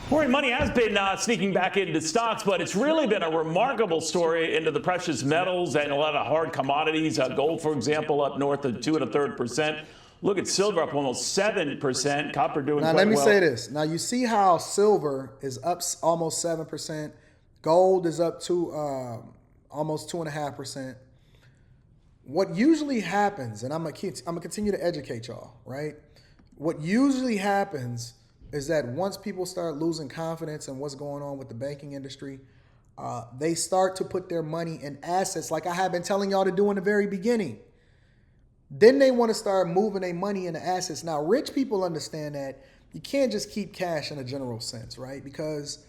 Foreign money has been sneaking back into stocks, but it's really been a remarkable story into the precious metals and a lot of hard commodities. Gold, for example, up north of 2 1/3%. Look at silver up almost 7%. Copper doing now, quite well. let me say this. Now, you see how silver is up almost 7%. Gold is up to almost 2.5%. What usually happens, and I'm gonna continue to educate y'all, right? What usually happens is that once people start losing confidence in what's going on with the banking industry, they start to put their money in assets like I have been telling y'all to do in the very beginning. Then they want to start moving their money into assets. Now, rich people understand that you can't just keep cash in a general sense, right? Because,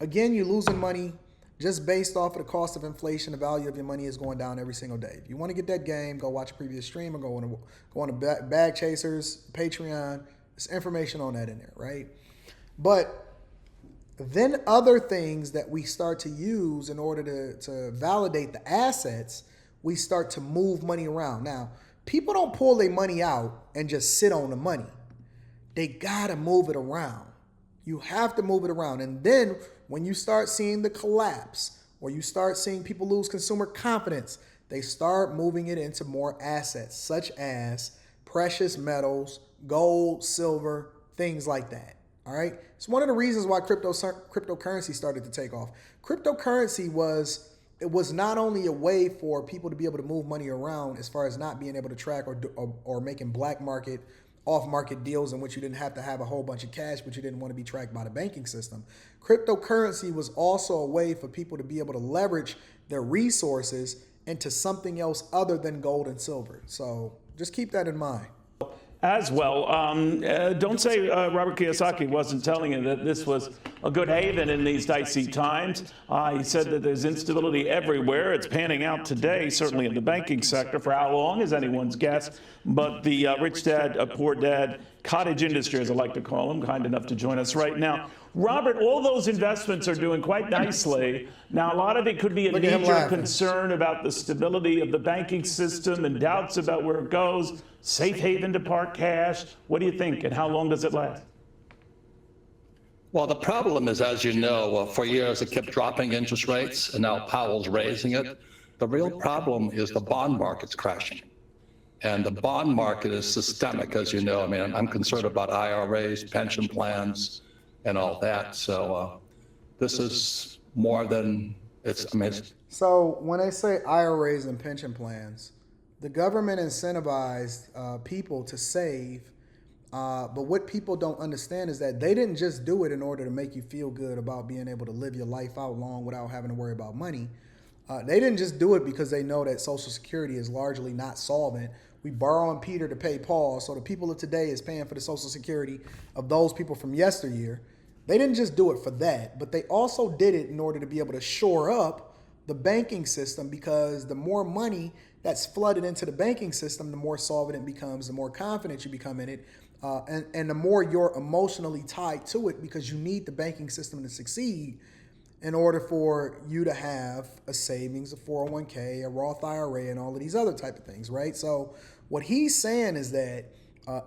again, you're losing money just based off of the cost of inflation. The value of your money is going down every single day. If you want to get that game, go watch a previous stream or go on to Bag Chasers, Patreon. There's information on that in there, right? But then other things that we start to use in order to validate the assets, we start to move money around. Now, people don't pull their money out and just sit on the money. They gotta move it around. You have to move it around. And then when you start seeing the collapse or you start seeing people lose consumer confidence, they start moving it into more assets, such as precious metals, gold, silver, things like that. All right. It's one of the reasons why cryptocurrency started to take off. Cryptocurrency was not only a way for people to be able to move money around as far as not being able to track or making black market, off market deals in which you didn't have to have a whole bunch of cash, but you didn't want to be tracked by the banking system. Cryptocurrency was also a way for people to be able to leverage their resources into something else other than gold and silver. So just keep that in mind. As well, don't say Robert Kiyosaki wasn't telling you that this was a good haven in these dicey times. He said that there's instability everywhere. It's panning out today, certainly in the banking sector. For how long is anyone's guess. But the rich dad, poor dad, cottage industry, as I like to call him, kind enough to join us right now. Robert, all those investments are doing quite nicely. Now, a lot of it could be a knee-jerk concern about the stability of the banking system and doubts about where it goes. Safe haven to park cash. What do you think, and how long does it last? Well, the problem is, as you know, for years it kept dropping interest rates, and now Powell's raising it. The real problem is the bond market's crashing. And the bond market is systemic, as you know. I mean, I'm concerned about IRAs, pension plans, and all that. So this is more than it's, So when they say IRAs and pension plans, the government incentivized people to save, but what people don't understand is that they didn't just do it in order to make you feel good about being able to live your life out long without having to worry about money. They didn't just do it because they know that Social Security is largely not solvent. We borrow on Peter to pay Paul, so the people of today is paying for the Social Security of those people from yesteryear. They didn't just do it for that, but they also did it in order to be able to shore up the banking system, because the more money that's flooded into the banking system, the more solvent it becomes, the more confident you become in it, and the more you're emotionally tied to it, because you need the banking system to succeed in order for you to have a savings, a 401k, a Roth IRA, and all of these other type of things, right? So what he's saying is that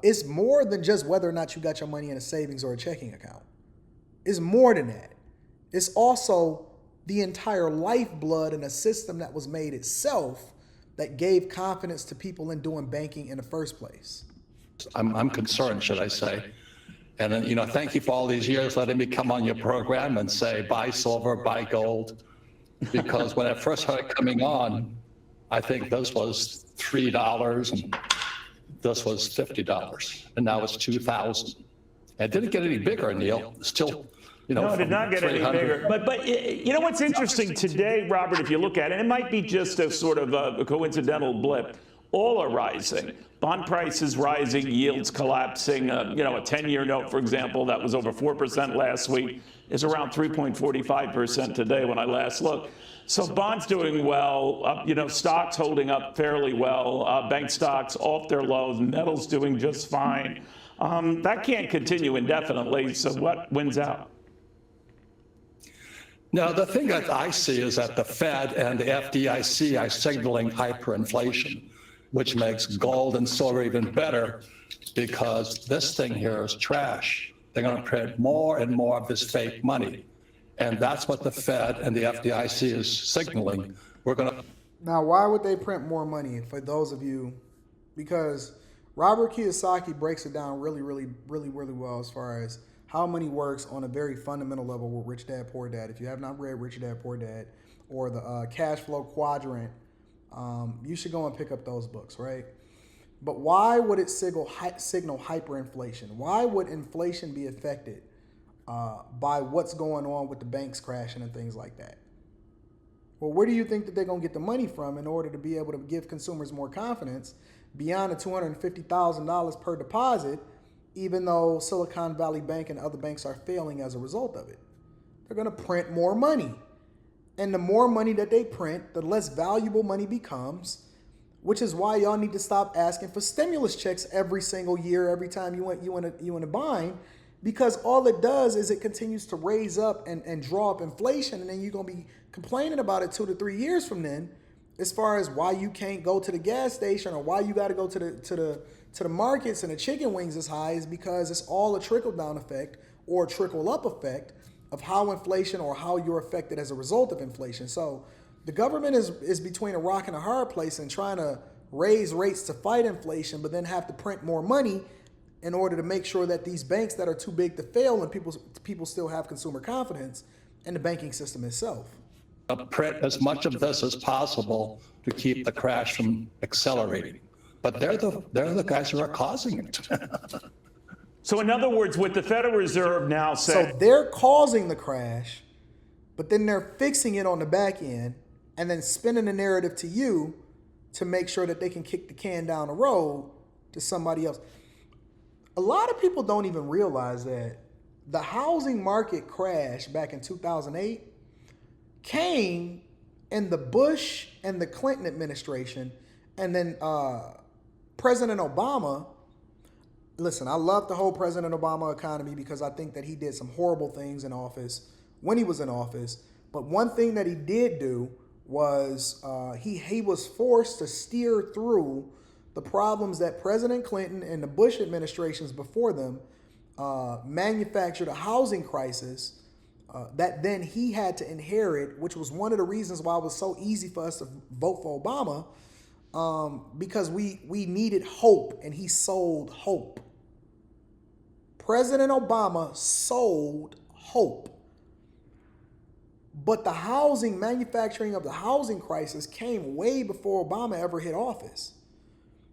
it's more than just whether or not you got your money in a savings or a checking account. It's more than that. It's also the entire lifeblood and a system that was made itself that gave confidence to people in doing banking in the first place. I'm concerned, should I say. And then, you know, thank you for all these years letting me come on your program and say, buy silver, buy gold. Because when I first started coming on, I think this was $3 and this was $50. And now it's $2,000. It didn't get any bigger, Neil. Still, you know. No, it did not get any bigger. But you know what's interesting today, Robert, if you look at it, it might be just a sort of a coincidental blip. All are rising. Bond prices rising, yields collapsing. You know, a 10-year note, for example, that was over 4% last week, is around 3.45% today when I last looked. So bonds doing well, you know, stocks holding up fairly well, bank stocks off their lows, metals doing just fine. That can't continue indefinitely, so what wins out? Now, the thing that I see is that the Fed and the FDIC are signaling hyperinflation, which makes gold and silver even better, because this thing here is trash. they're going to print more and more of this fake money. And that's what the Fed and the FDIC is signaling. We're going to. Now, why would they print more money for those of you? Because Robert Kiyosaki breaks it down really well as far as how money works on a very fundamental level with Rich Dad, Poor Dad. If you have not read Rich Dad, Poor Dad or the Cash Flow Quadrant, you should go and pick up those books, right? But why would it signal hyperinflation? Why would inflation be affected by what's going on with the banks crashing and things like that? Well, where do you think that they're going to get the money from in order to be able to give consumers more confidence beyond the $250,000 per deposit, even though Silicon Valley Bank and other banks are failing as a result of it? They're going to print more money. And the more money that they print, the less valuable money becomes, which is why y'all need to stop asking for stimulus checks every single year, every time you in a bind, because all it does is it continues to raise up and draw up inflation, and then you're going to be complaining about it 2 to 3 years from then, as far as why you can't go to the gas station or why you got to go to the markets and the chicken wings is high, is because it's all a trickle down effect or a trickle up effect of how inflation or how you're affected as a result of inflation. So the government is between a rock and a hard place and trying to raise rates to fight inflation, but then have to print more money in order to make sure that these banks that are too big to fail and people still have consumer confidence in the banking system itself. Print as much of this as possible to keep the crash from accelerating. But they're the guys who are causing it. So in other words, with the Federal Reserve now saying... So they're causing the crash, but then they're fixing it on the back end and then spinning the narrative to you to make sure that they can kick the can down the road to somebody else. A lot of people don't even realize that the housing market crash back in 2008 came in the Bush and the Clinton administration, and then President Obama. Listen, I love the whole President Obama economy because I think that he did some horrible things in office when he was in office. But one thing that he did do was he was forced to steer through the problems that President Clinton and the Bush administrations before them manufactured a housing crisis that then he had to inherit, which was one of the reasons why it was so easy for us to vote for Obama, because we needed hope, and he sold hope. President Obama sold hope. But the manufacturing of the housing crisis came way before Obama ever hit office.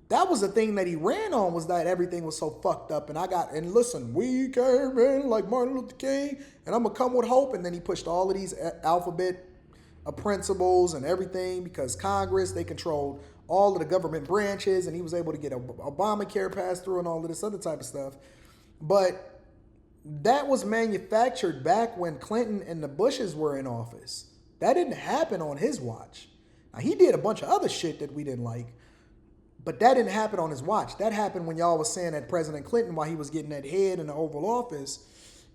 That was the thing that he ran on, was that everything was so fucked up. And listen, we came in like Martin Luther King, and I'm going to come with hope. And then he pushed all of these alphabet principles and everything, because Congress, they controlled all of the government branches, and he was able to get Obamacare passed through and all of this other type of stuff. But that was manufactured back when Clinton and the Bushes were in office. That didn't happen on his watch. Now, he did a bunch of other shit that we didn't like, but that didn't happen on his watch. That happened when y'all was saying that President Clinton, while he was getting that head in the Oval Office,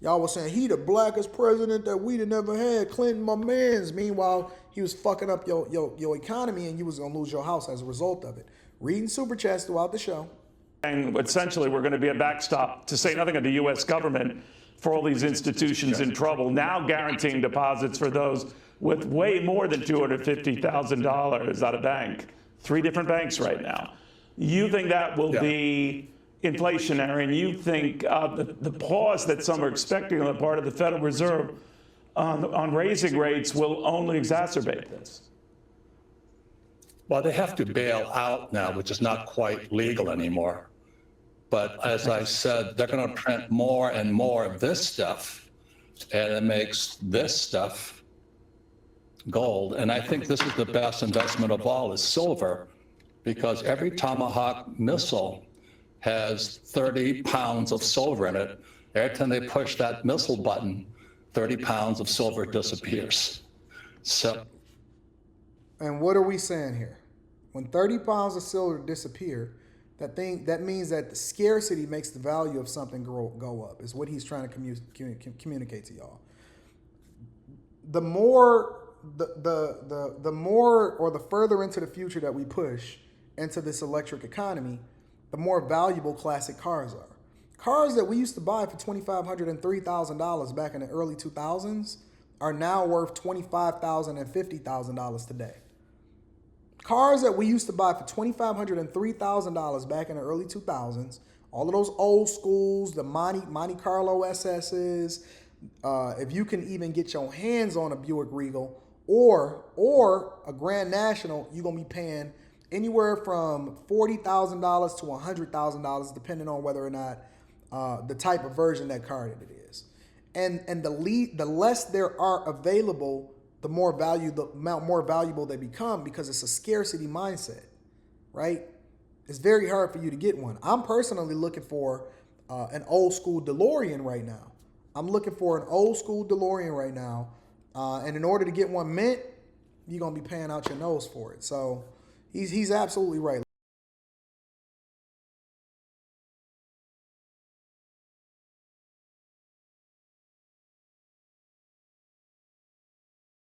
y'all was saying he the blackest president that we'd have never had. Clinton, my mans. Meanwhile, he was fucking up your economy, and you was gonna lose your house as a result of it. Reading super chats throughout the show. And essentially, we're going to be a backstop, to say nothing of the U.S. government, for all these institutions in trouble, now guaranteeing deposits for those with way more than $250,000 at a bank. 3 different banks right now. You think that will be inflationary, and you think the pause that some are expecting on the part of the Federal Reserve on raising rates will only exacerbate this? Well, they have to bail out now, which is not quite legal anymore. But as I said, they're going to print more and more of this stuff, and it makes this stuff gold. And I think this is the best investment of all, is silver, because every Tomahawk missile has 30 pounds of silver in it. Every time they push that missile button, 30 pounds of silver disappears. So. And what are we saying here? When 30 pounds of silver disappear, that means that the scarcity makes the value of something go up, is what he's trying to communicate to y'all. The more or the further into the future that we push into this electric economy, the more valuable classic cars are. Cars that we used to buy for $2,500 and $3,000 back in the early 2000s are now worth $25,000 and $50,000 today. Cars that we used to buy for $2,500 and $3,000 back in the early 2000s, all of those old schools, the Monte Carlo SS's, if you can even get your hands on a Buick Regal or a Grand National, you're going to be paying anywhere from $40,000 to $100,000, depending on whether or not the type of version that car that it is. And the less there are available, the more valuable they become, because it's a scarcity mindset, right? It's very hard for you to get one. I'm personally looking for an old school DeLorean right now. I'm looking for an old school DeLorean right now. And in order to get one mint, you're going to be paying out your nose for it. So he's absolutely right.